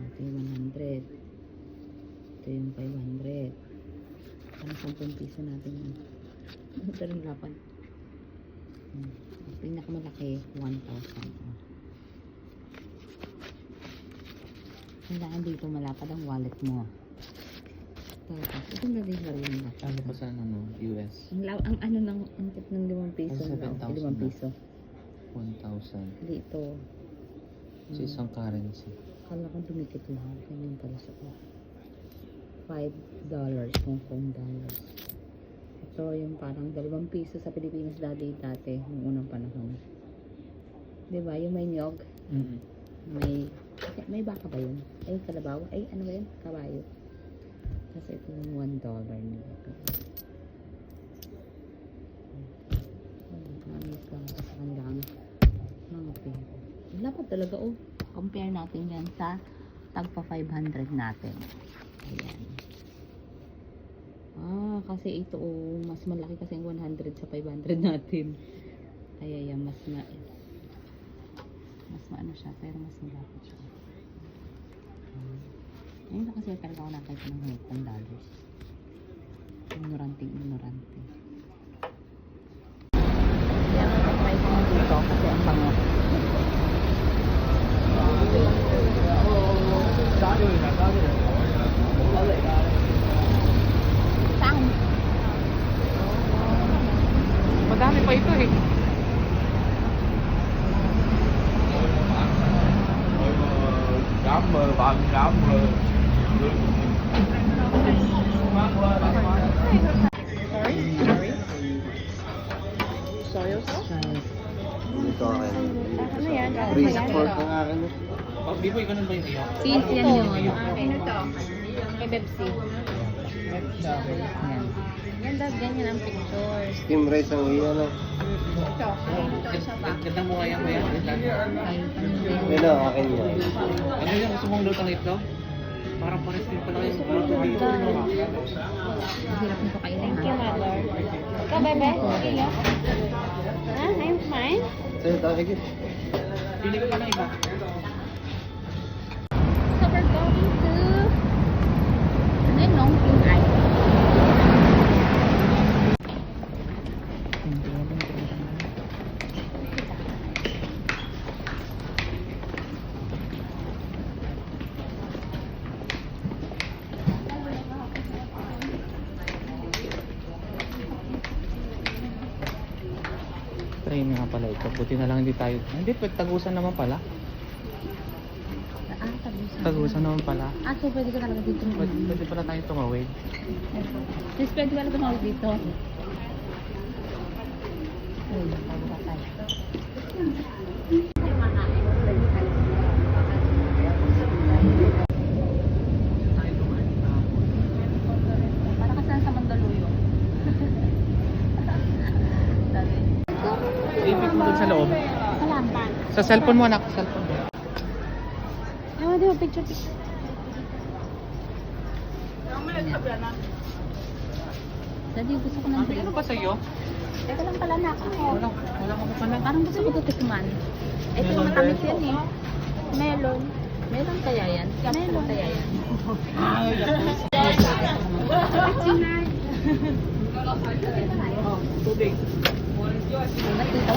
Ito yung 100. Ito yung 500. Parang 10 piso natin yun. Ito rin dapat. Pinakamalaki, 1,000. Kailangan dito malapad ang wallet mo. Tapos, ito na din rin nila. Ano pa sa ano, US? Ang ano ng antik ng 5 piso. Ay, 7,000 5 piso. 1,000. Dito. Sa isang currency. Kala ko dumikit lang. Ganyan pala sa $5. Hong Kong dollars. Ito yung parang 2 piso sa Pilipinas dati noong unang panahon. Diba? Yung may nyog. May baka ba yun? Ay, kalabaw? Ay, ano ba yun? Kabayo. Kasi ito yung $1 nila. Mamis lang sa kanilang mga pera. Dapat talaga, compare natin yan sa tagpa 500 natin. Ayan. Kasi ito, mas malaki kasi ang 100 sa 500 natin. Kaya yan, mas maano siya, pero mas malapit siya. Ayun na kasi talaga ako nakita ng Hong Kong dollars. Ignorante. Kaya ako try ko dito kasi ang bango. Saan? Madami pa ito eh. Soy sauce? Dito rin. Ano yan? Free support ng akin. Pag di ba ganun ba yung iyo? Sis, yan yun. Ano to? Kay Bebsi. Yan. Yan daw, ganyan ang pictures. Steam rice ang iyan. Ito. Ito isa pa. Ganda mo kaya kuya? Ito, akin yan. Ano yung gusto mong lutang ito? Parang pares din pala yung luto dito. Hirap nito kainin. Thank you, mother. Ikaw, bebe? Sige lang. I'm fine. Sa'yo, sige. Pili ko pa ng iba. So we're going to ano yun, Nong Yung Ay. Train nga pala ito. Buti na lang hindi tayo. Hindi, tagusan naman pala. Tagusan naman pala. So pwede ka talaga dito. Pwede pala tayo tumawid. Sis, pwede ka talaga tumawid dito. Uy, bago ba tayo? Para ka saan sa Mandaluyong. Ipit mo dun sa loob. Salamat. Sa cellphone mo anak, cellphone mo. Ayaw, di ba picture. Daddy, gusto ko ng Ano ba sa'yo? Teka lang pala na ako. Wala ko pa lang. Parang gusto ko ito tikman. Ito Melon matamis bread? yan eh. Melon. Melon kaya yan? Melon kaya yan? Tubig. Ba't dito?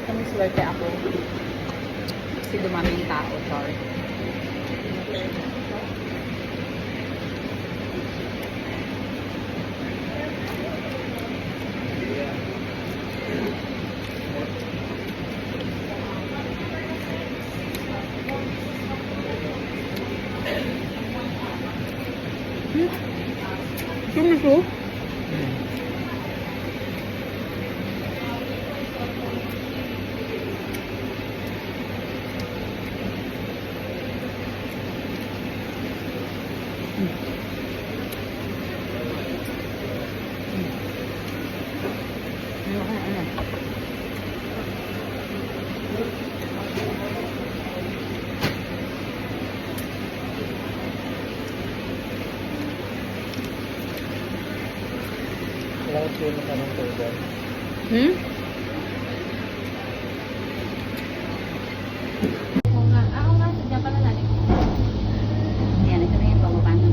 Kami swerte ako. Kasi dumami yung tao, sorry. Tumis ko? Ilang kilo ka ng total? Hmm? Ako nga, sadya pala natin. Yan, ito na yung pababa na.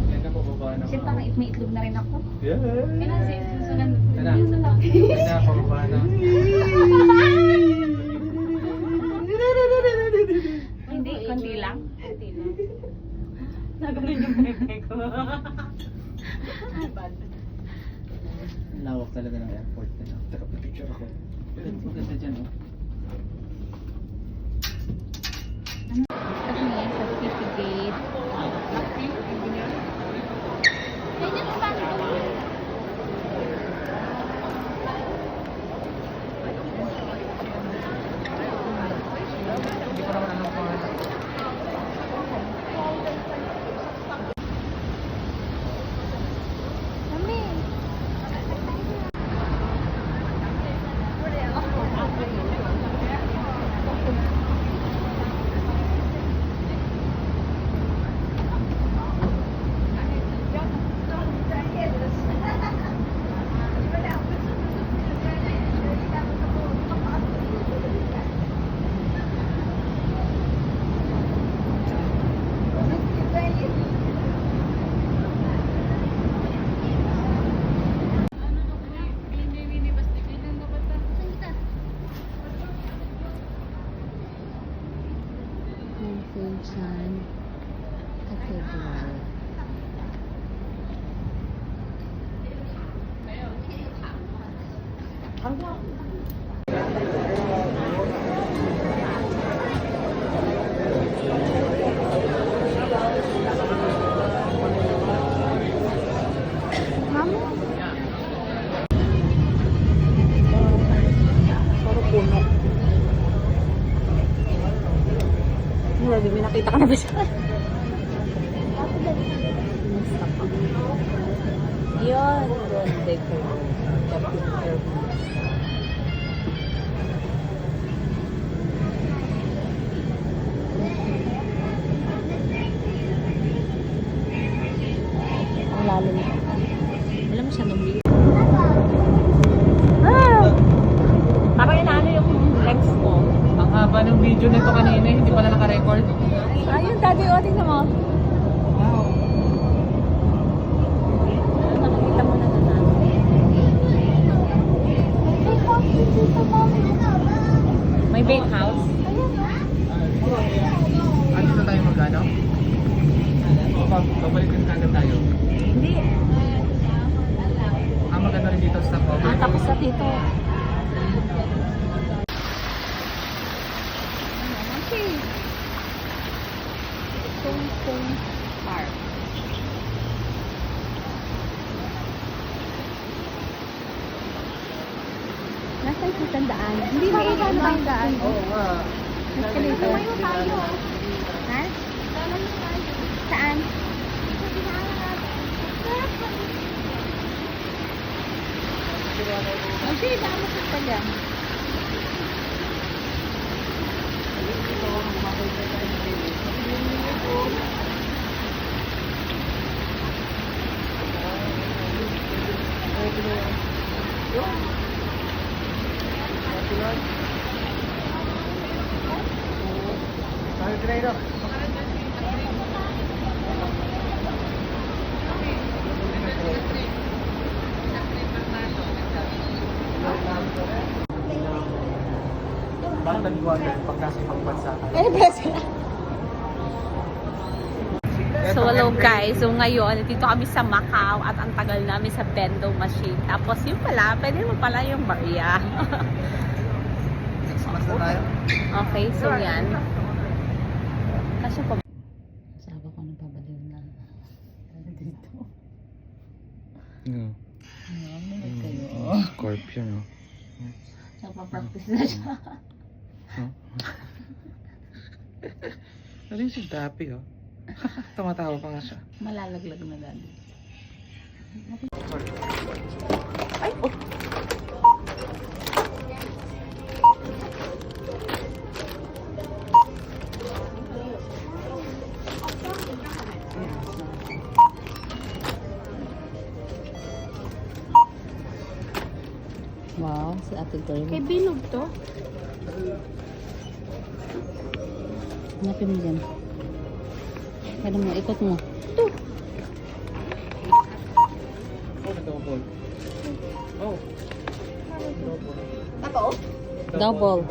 Yan na pababa na. Kasi parang may itlog na rin ako. Yeah. Kailan susunod? Yan na. Yung sa laki. Yan na, pababa na. Hindi, kundi lang. Nagaling yung pepe ko. Lawak talaga ng airport na. Taka pa picture ako. Maganda dyan oh. Kami, certificate. Ganyan pa rin ito. Hindi ko naman alam kung ano. Mami. Confucian Cathedral. May nakita ka na ba siya? Yun, doon, decor. Ang lalim na. Alam mo siya nung video. Parang inaano yung legs ko. Ang haba ng video nito kanina, hindi pala naka-record. Ayun, daddy, o, tingnan mo. Wow. Nakikita mo na na. May bait house. Ano na tayo magano? Babalikin ka agad tayo. Hindi. Maganda rin dito sa cover. Tapos na dito. Okay. Tungtong Park. Nasaan si tandaan? Hindi may ilan ba yung daan? Oo nga. Nasa dito. Ha? Saan? Okay, daan mo sa dyan. Sorry, Traido. Bakit nag-water pagkasi pagbansa? Eh, bless So hello guys, so ngayon dito kami sa Macau at ang tagal namin sa vending machine. Tapos yun pala, pwede mo pala yung barya. Next month na tayo. Okay, so yan. Kasi pag... Sabi ko na pabaliw na. Dito. Scorpion, no? So pa-practice na siya. Ano yung si Dappy, oh? Tumatawa pa nga siya. Malalaglag na dali. Ay, oh! Wow, si Ate Girl. Kay Binog to? Hanapin mo dyan. Kaya mo, ikot mo. Ito. Oh, double. Oh. Ako? Double.